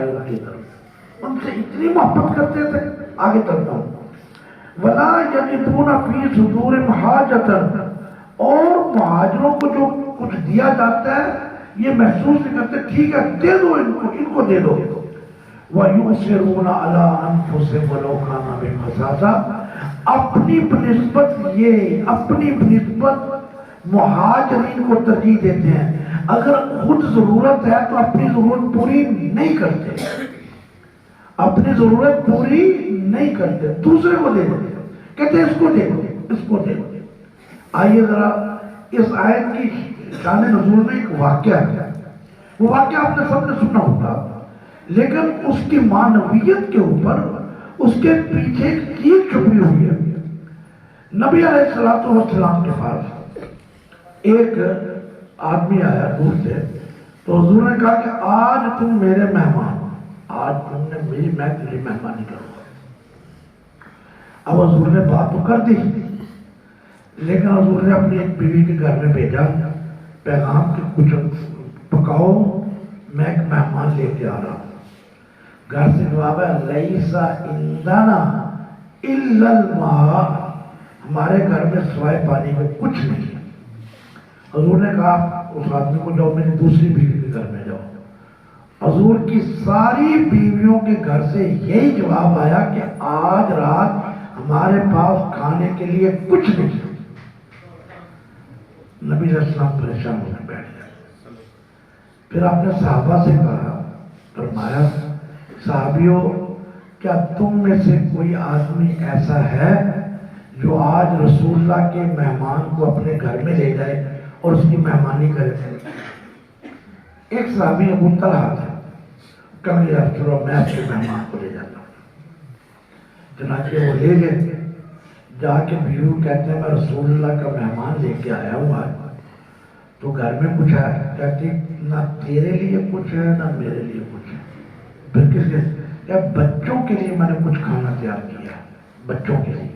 کی طرف ان سے اتنی محبت کرتے تھے. آگے چلتا ہوں. ولا یجدون فی صدورہم حاجۃ، اور مہاجروں کو جو کچھ دیا جاتا ہے یہ محسوس نہیں کرتے ٹھیک ہے دے دو ان کو دے دو. وَيُؤْثِرُونَ عَلَىٰ أَنفُسِهِمْ وَلَوْ كَانَ بِهِمْ خَصَاصَةٌ، اپنی بنسبت مہاجرین کو ترجیح دیتے ہیں. اگر خود ضرورت ہے تو اپنی ضرورت پوری نہیں کرتے، اپنی ضرورت پوری نہیں کرتے، دوسرے کو دے دیتے، کہتے ہیں اس کو دے دو اس کو دے دو. آئیے ذرا اس آیت کی شان نزول میں ایک واقعہ ہے. وہ واقعہ آپ نے سب نے سنا ہوگا، لیکن اس کی معنویت کے اوپر اس کے پیچھے ایک چیز چھپی ہوئی ہے. نبی علیہ السلام کے پاس ایک آدمی آیا دور سے، تو حضور نے کہا کہ آج تم میرے مہمان، آج تم نے میں تیری مہمانی کروں گا. اب حضور نے بات تو کر دی، لیکن حضور نے اپنی ایک بیوی کے گھر میں بھیجا پیغام کہ کچھ پکاؤ، میں ایک مہمان لے کے آ رہا ہوں. گھر سے جواب ہے لیس عندنا الا الماء، ہمارے گھر میں سوائے پانی کے کچھ نہیں. حضور نے کہا اس آدمی کو جاؤ میری دوسری بیوی کے گھر میں جاؤ. حضور کی ساری بیویوں کے گھر سے یہی جواب آیا کہ آج رات ہمارے پاس کھانے کے لیے کچھ نہیں. نبی علیہ السلام پریشان ہو کے بیٹھ گئے. پھر آپ نے صحابہ سے کہا، فرمایا صحابیوں کیا تم میں سے کوئی آدمی ایسا ہے جو آج رسول اللہ کے مہمان کو اپنے گھر میں لے جائے اور اس کی مہمانی کرے؟ ایک صحابی ابو طلحہ تھا، کہنے لگا چلو میں آپ کے مہمان کو لے جاتا ہوں. چنانچہ وہ لے گئے. جا کے بیوی کہتے ہیں میں رسول اللہ کا مہمان لے کے آیا ہوں آج. تو گھر میں کچھ ہے؟ کہتی نہ تیرے لیے کچھ ہے نہ میرے لیے کچھ ہے. پھر کس لیے؟ کہ بچوں کے لیے میں نے کچھ کھانا تیار کیا ہے، بچوں کے لیے،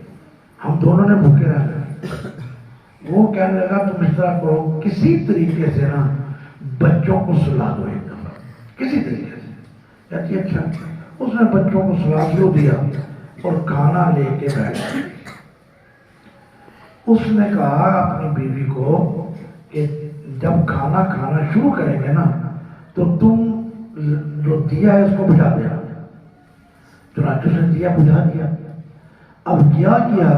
ہم دونوں نے بھوکے رہ گئے. وہ کہنے لگا تم اس طرح کرو کسی طریقے سے نا بچوں کو سلا دو ایک دفعہ، کسی طریقے سے. کہتی اچھا. اس نے بچوں کو سلا دیا اور کھانا لے کے بیٹھ گیا. اس نے کہا اپنی بیوی کو کہ جب کھانا کھانا شروع کریں گے نا تو تم جو دیا ہے اس کو بجھا دینا. چنانچہ اس نے دیا بجھا دیا. اب کیا کیا؟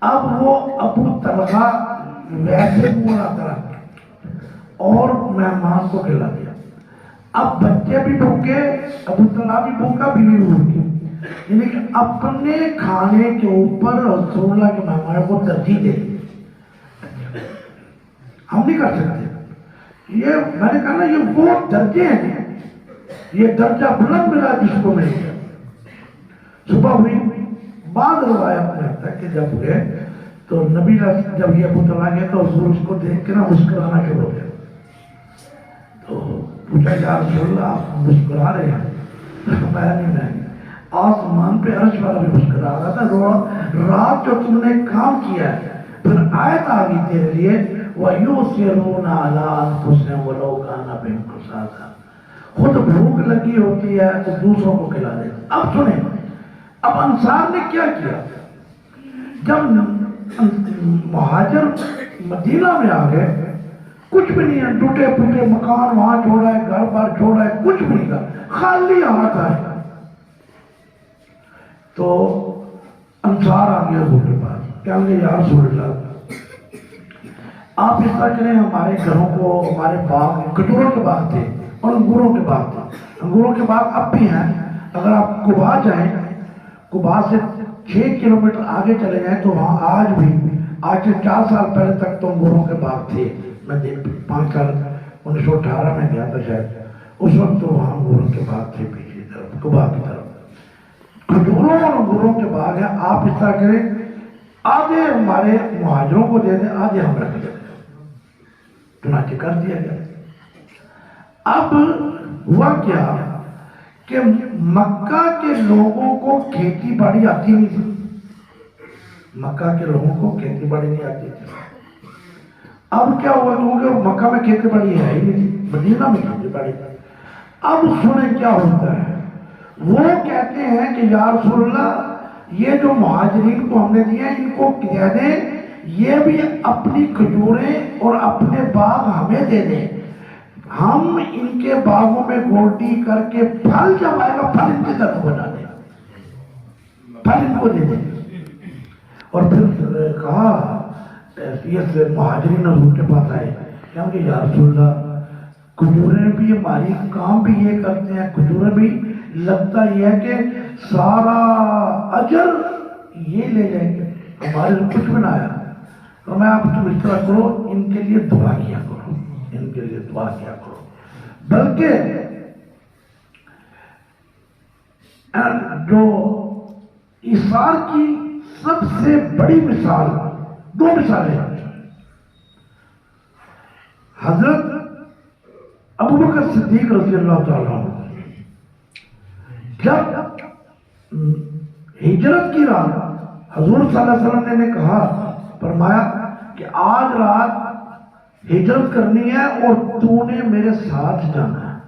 اب وہ ابو طلحہ ویسے منہ لاتا رہا اور مہمان کو کھلا دیا. اب بچے بھی بھوکے، ابو طلحہ بھی بھوکا، بیوی بھی بھوکی. یعنی کہ اپنے کھانے کے اوپر رسول اللہ کے مہمان کو ترجیح دے. ہم نہیں کر سکتے. یہ میں نے کہا نا یہ وہ درجے ہیں، یہ درجہ بلند ملا جس کو مل گیا. صبح ہوئی، بعد روایت میں آتا ہے کہ جب ہوئے تو نبی جب یہ ابو طلحہ گئے تو حضور اس کو دیکھ کے نا مسکرانا شروع ہو گیا. تو پوچھا یا رسول اللہ آپ مسکرا رہے ہیں؟ میں نہیں، آسمان پہ عرش والا بھی مسکرا رہا تھا. رات جو تم نے کام کیا ہے، پھر آیت آ گئی تیرے لیے وَيُؤْثِرُونَ عَلَىٰ أَنفُسِهِمْ وَلَوْ كَانَ بِهِمْ خَصَاصَةٌ. خود بھوک لگی ہوتی ہے تو دوسروں کو کھلا دے. اب سنیں، اب انصار نے کیا کیا؟ جب مہاجر مدینہ میں آ گئے، کچھ بھی نہیں ہے، ٹوٹے پھوٹے مکان وہاں چھوڑا ہے، گھر بار چھوڑا ہے، کچھ بھی نہیں تھا، خالی ہاتھ آئے. تو انصار آ گیا حضور کے پاس، کہنے لگے یا رسول اللہ آپ اس طرح کریں، ہمارے گھروں کو، ہمارے باغ کھجوروں کے باغ تھے اور انگوروں کے باغ تھے. انگوروں کے باغ اب بھی ہیں. اگر آپ قباء جائیں، قباء سے 6 کلومیٹر آگے چلے جائیں تو وہاں آج بھی، آج سے 4 سال پہلے تک تو انگوروں کے باغ تھے. میں 5 سال 1918 میں گیا تھا شاید، اس وقت تو وہاں انگوروں کے باغ تھے پیچھے طرف قباء کی طرف. کھجوروں اور انگوروں کے باغ ہیں. آپ اس طرح کریں آدھے ہمارے مہاجروں کو دے دیں، آدھے ہم رکھ لیں. چنانچہ کر دیا گیا. اب ہوا کیا کہ مکہ کے لوگوں کو کھیتی باڑی آتی نہیں تھی. مکہ کے لوگوں کو کھیتی باڑی نہیں آتی تھی. اب کیا ہوا؟ کیونکہ مکہ میں کھیتی باڑی ہے ہی نہیں تھی، مدینہ میں کھیتی باڑی. اب سنیں کیا ہوتا ہے. وہ کہتے ہیں کہ یا رسول اللہ یہ جو مہاجرین کو ہم نے دیے ان کو کہہ دیں یہ بھی اپنی کھجوریں اور اپنے باغ ہمیں دے دیں, ہم ان کے باغوں میں گوٹی کر کے پھل جب آئے گا پھل ان کے طرف بنا دیں, پھل ان کو دے دیں. اور پھر کہا یہ مہاجرین حضور کے پاس آئے کہ یا رسول اللہ کھجوریں بھی ہماری کام بھی یہ کرتے ہیں, کھجوریں بھی لگتا یہ ہے کہ سارا اجر یہ لے جائیں گے, ہمارے لیے کچھ بنایا. تو میں آپ تم اس طرح کرو ان کے لیے دعا کیا کرو, ان کے لیے دعا کیا کرو. بلکہ جو ایثار کی سب سے بڑی مثال, دو مثالیں ہیں. حضرت ابوبکر صدیق رضی اللہ تعالیٰ عنہ جب ہجرت کی رات حضور صلی اللہ علیہ وسلم نے کہا, فرمایا کہ آج رات ہجرت کرنی ہے اور تو نے میرے ساتھ جانا ہے.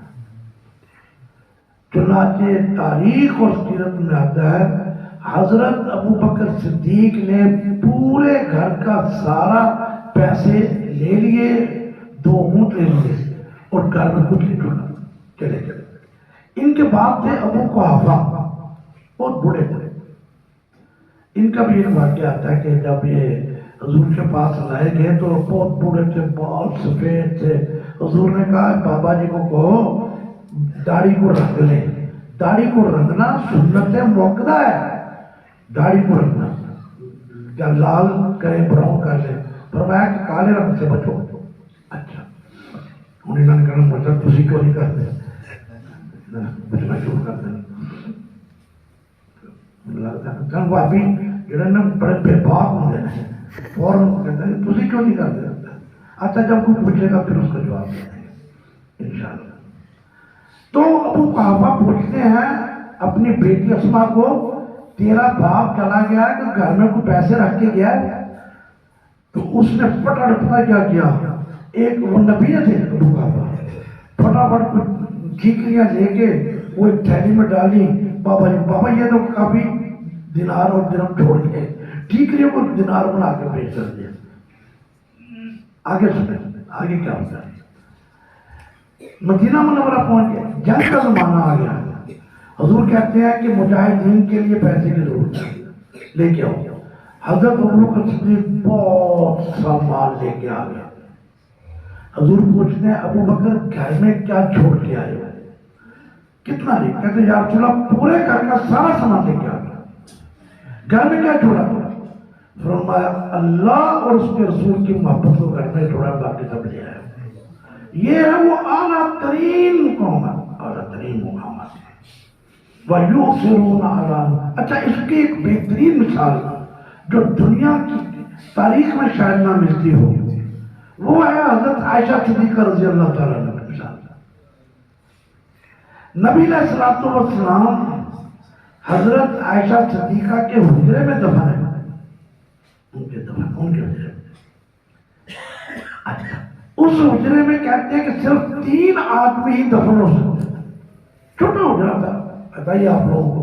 چنانچہ تاریخ اور سیرت میں آتا ہے حضرت ابوبکر صدیق نے پورے گھر کا سارا پیسے لے لیے, 2 اونٹ لے لیے اور گھر میں کچھ نہیں چھوڑا, چلے چلے. ان کے باپ تھے ابو قحافہ, بہت بوڑھے تھے. ان کا بھی ایک واقعہ آتا ہے کہ جب یہ حضور کے پاس لائے گئے تو بہت بوڑھے تھے, بہت سفید تھے. حضور نے کہا بابا جی کو کہو داڑھی کو رنگ لیں, داڑھی کو رنگنا سنت موقع ہے, داڑھی کو رنگنا یا لال کریں براؤن کر لیں. فرمایا کہ کالے رنگ سے بچو. اچھا انہوں نے کہا مطلب تسی کیوں نہیں کرتے, بچنا شروع کر دیں. وہ ابھی جڑے نا بڑے بے باک ہوتے ہیں, فوراً کہتے ہیں تسی کیوں نہیں کرتے. اچھا جب کوئی پوچھے گا پھر اس کا جواب دیں گے انشاءاللہ. تو ابو قحافہ پوچھتے ہیں اپنی بیٹی اسما کو, تیرا باپ چلا گیا ہے کہ گھر میں کوئی پیسے رکھ کے گیا ہے؟ تو اس نے پٹا کیا کیا, ایک وہ نبی تھے ابو قحافہ, فٹافٹ ٹھیکریاں لے کے وہ ایک تھیلی میں ڈالی. بابا جی بابا یہ تو کافی دینار اور درہم چھوڑ گئے, ٹھیکریوں کو دینار بنا کے بیچ کر دیا. آگے سنیں آگے کیا ہوتا ہے. مدینہ منورہ پہنچ گئے, جنگ کا زمانہ آ گیا. حضور کہتے ہیں کہ مجاہدین کے لیے پیسے کی ضرورت ہے, لے کے آؤ. حضرت ابوبکر صدیق بہت سا مال لے کے آ گیا. حضور پوچھتے ہیں ابوبکر گھر میں کیا چھوڑ کے آئے ہو, کتنا لے؟ کہتے ہیں یا رسول اللہ پورے گھر کا سارا سامان لے کے آ گیا. گھر میں کیا چھوڑا؟ فرمایا اللہ اور اس کے رسول کی محبت کو گھر میں چھوڑا, باقی سب لے آیا. یہ ہے وہ اعلیٰ ترین مقام, اعلیٰ ترین مقامات. وَيُؤْثِرُونَ عَلَىٰ, اچھا اس کی ایک بہترین مثال جو دنیا کی تاریخ میں شاید نہ ملتی ہو, وہ ہے حضرت عائشہ صدیقہ رضی اللہ تعالیٰ عنہ کی مثال. نبی علیہ الصلوۃ والسلام حضرت عائشہ صدیقہ کے حجرے میں دفن ہے, ان کے حجرے میں. اچھا اس حجرے میں کہتے ہیں کہ صرف 3 آدمی ہی دفن ہو سکتے. چھوٹا حجرہ تھا, بتائیے آپ لوگوں کو,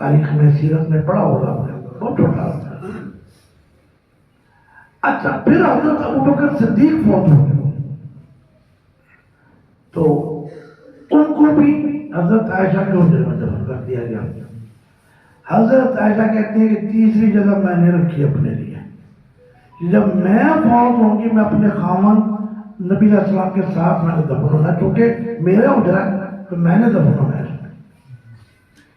تاریخ میں سیرت میں پڑھا ہوگا, بہت چھوٹا تھا. اچھا پھر حضرت ابوبکر صدیق فوت ہو گئے تو ان کو بھی حضرت عائشہ کے حجرے میں دفن کر دیا گیا. حضرت عائشہ کہتے ہیں کہ تیسری جگہ میں نے رکھی اپنے لیے, جب میں فوت ہوں گی میں اپنے خامن نبی علیہ السلام کے ساتھ میں نے دفن ہونا, کیونکہ میرے حجرہ تو میں نے دفن ہونا ہے,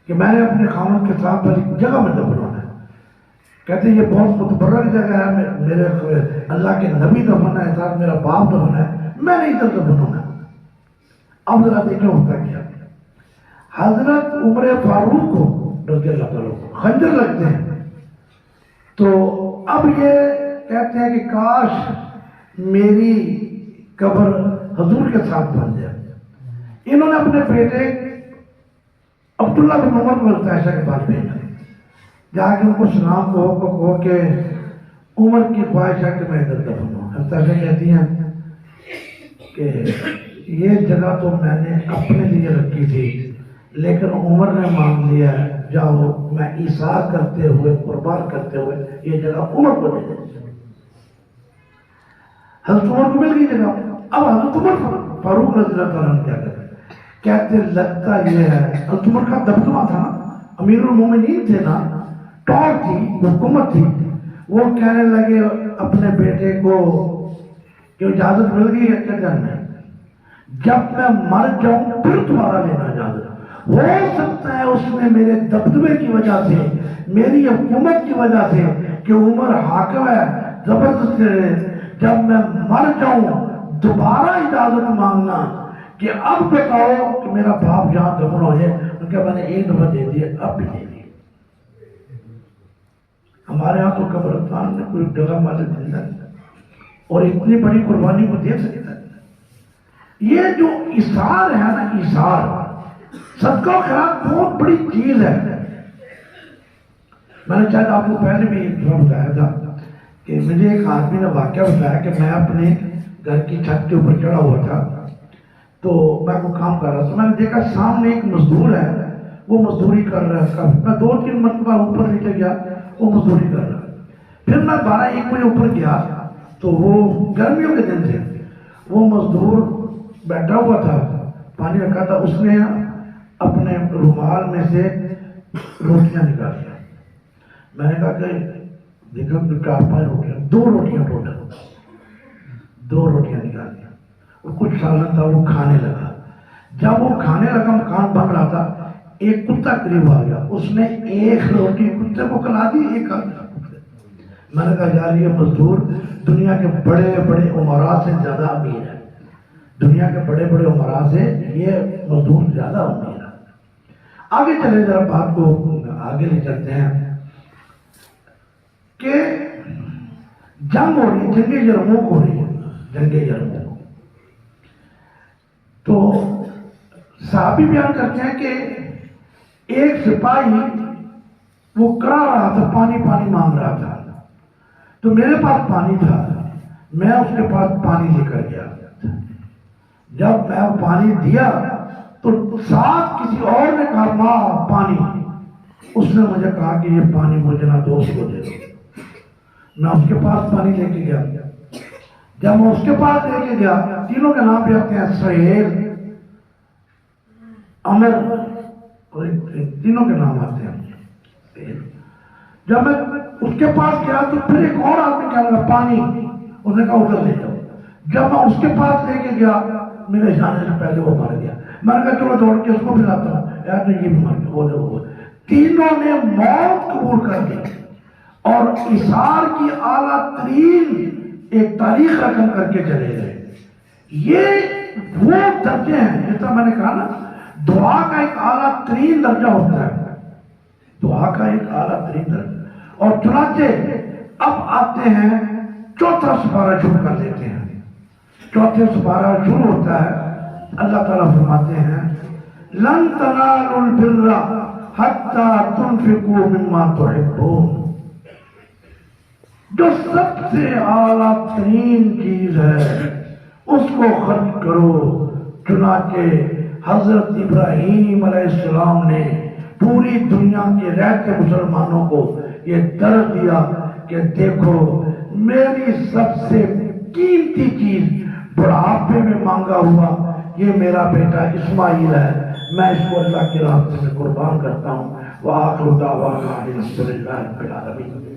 کہ میں نے اپنے خامن کے ساتھ والی جگہ میں دفن ہونا ہے. کہتے ہیں یہ بہت متبرک جگہ ہے, میرے اللہ کے نبی دفن ہے, ساتھ میرا باپ دفن ہے, میں نے ادھر دفن ہونا ہے. اب ذرا دیکھیں ہوتا کیا. حضرت عمر فاروق کو رضی اللہ تعالیٰ خنجر لگتے ہیں, تو اب یہ کہتے ہیں کہ کاش میری قبر حضور کے ساتھ بن جائے. انہوں نے اپنے بیٹے عبداللہ بن عمر کو عائشہ کے پاس بھیجا, جا کے ان کو سلام کہو کہ عمر کی خواہش ہے کہ میں ادھر دفن ہوں. عائشہ کہتی ہیں کہ یہ جگہ تو میں نے اپنے لیے رکھی تھی، لیکن عمر نے مان لیا ہے، جاؤ میں ایثار کرتے ہوئے، قربان کرتے ہوئے یہ جگہ عمر کو دے دیں۔ حضرت عمر کو مل گئی جگہ۔ اب حضرت عمر فاروق رضی اللہ تعالیٰ عنہ کیا کہتے لگتا یہ ہے، حضرت عمر کا دبدبہ تھا نا، امیر المومنین تھے نا، ٹور تھی، حکومت تھی، وہ کہنے لگے اپنے بیٹے کو کہ اجازت مل گئی ہے کہ نہیں، جب میں مر جاؤں پھر تمہارا لینا اجازت۔ ہو سکتا ہے اس نے میرے دبدبے کی وجہ سے، میری حکومت کی وجہ سے کہ عمر حاکم ہے، زبردست ہے، جب میں مر جاؤں دوبارہ اجازت مانگنا کہ اب بتاؤ کہ میرا باپ جہاں دفن ہو جائے۔ ان کے میں نے ایک دفعہ دے دیا، اب بھی دے دی۔ ہمارے ہاں تو قبرستان میں کوئی جگہ مالک زندہ نہیں اور اتنی بڑی قربانی کو دے سکتا ہے۔ یہ جو ایثار ہے نا، ایثار صدقہ و خیرات بہت بڑی چیز ہے۔ میں نے شاید آپ کو پہلے بھی ایک دفعہ بتایا تھا کہ مجھے ایک آدمی نے واقعہ بتایا کہ میں اپنے گھر کی چھت کے اوپر چڑھا ہوا تھا، تو میں کوئی کام کر رہا تھا، میں نے دیکھا سامنے ایک مزدور ہے، وہ مزدوری کر رہا ہے۔ میں 2-3 مرتبہ اوپر نیچے گیا، وہ مزدوری کر رہا ہے۔ پھر میں 12-1 بجے اوپر گیا تو وہ گرمیوں کے دن تھے، وہ مزدور بیٹھا ہوا تھا، پانی رکھا تھا، اس نے اپنے رومال میں سے روٹیاں نکالی۔ میں نے کہا کہ دیکھا 4-5 روٹیاں، 2 روٹیاں ٹوٹل، 2 روٹیاں نکالی اور کچھ سالن تھا، وہ کھانے لگا۔ جب وہ کھانے لگا، مکان بن رہا تھا، ایک کتا قریب آ گیا، اس نے 1 روٹی کتے کو کھلا دی، 1 کھا دیا۔ میں نے کہا یار یہ مزدور دنیا کے بڑے بڑے امراء سے زیادہ امیر ہے، دنیا کے بڑے بڑے امراء سے یہ مزدور زیادہ امیر ہے۔ آگے چلے، ذرا بات کو آگے لے چلتے ہیں کہ جنگ ہو رہی ہے، جنگ یرموک ہو رہی ہے، جنگ یرموک۔ تو صحابی بیان کرتے ہیں کہ ایک سپاہی وہ کرا رہا تھا، پانی مانگ رہا تھا، تو میرے پاس پانی تھا، میں اس کے پاس پانی لے کر گیا۔ جب میں پانی دیا تو ساتھ کسی اور نے کہا ماں پانی، اس نے مجھے کہا کہ یہ پانی مجھے نہ دوست کو دے دو۔ میں اس کے پاس پانی لے کے گیا، جب میں اس کے پاس لے کے گیا، تینوں کے نام بھی آتے ہیں، سہیل، عمر، تینوں کے نام آتے ہیں۔ جب میں اس کے پاس گیا تو پھر ایک اور آدمی کہنے لگا پانی، اس نے کہا ادھر لے جاؤ۔ جب میں اس کے پاس لے کے گیا، میرے جانے سے پہلے وہ مر گیا۔ میں نے کہا چلو دوڑ کے اس کو پلاتا ہوں، یار یہ بھی مر گیا، وہ تینوں نے موت قبول کر دی اور ایثار کی اعلیٰ ترین ایک تاریخ رقم کر کے چلے گئے۔ یہ وہ درجے ہیں، جس طرح میں نے کہا نا، دعا کا ایک اعلیٰ ترین درجہ ہوتا ہے، دعا کا ایک اعلیٰ ترین درجہ۔ اور چنانچہ اب آتے ہیں، چوتھا سپارہ شروع کر دیتے ہیں۔ چوتھے سپارہ شروع ہوتا ہے، اللہ تعالیٰ فرماتے ہیں لن تنالوا البر حتی تنفقوا مما تحبون۔ جو سب سے اعلیٰ ترین چیز ہے اس کو خرچ کرو۔ چنانچہ حضرت ابراہیم علیہ السلام نے پوری دنیا کے رہتے مسلمانوں کو یہ درد دیا کہ دیکھو میری سب سے قیمتی چیز بڑھاپے میں مانگا ہوا یہ میرا بیٹا اسماعیل ہے، میں اس کو اللہ کے راستے میں قربان کرتا ہوں۔ وآخر دعوانا الحمد للہ رب العالمین۔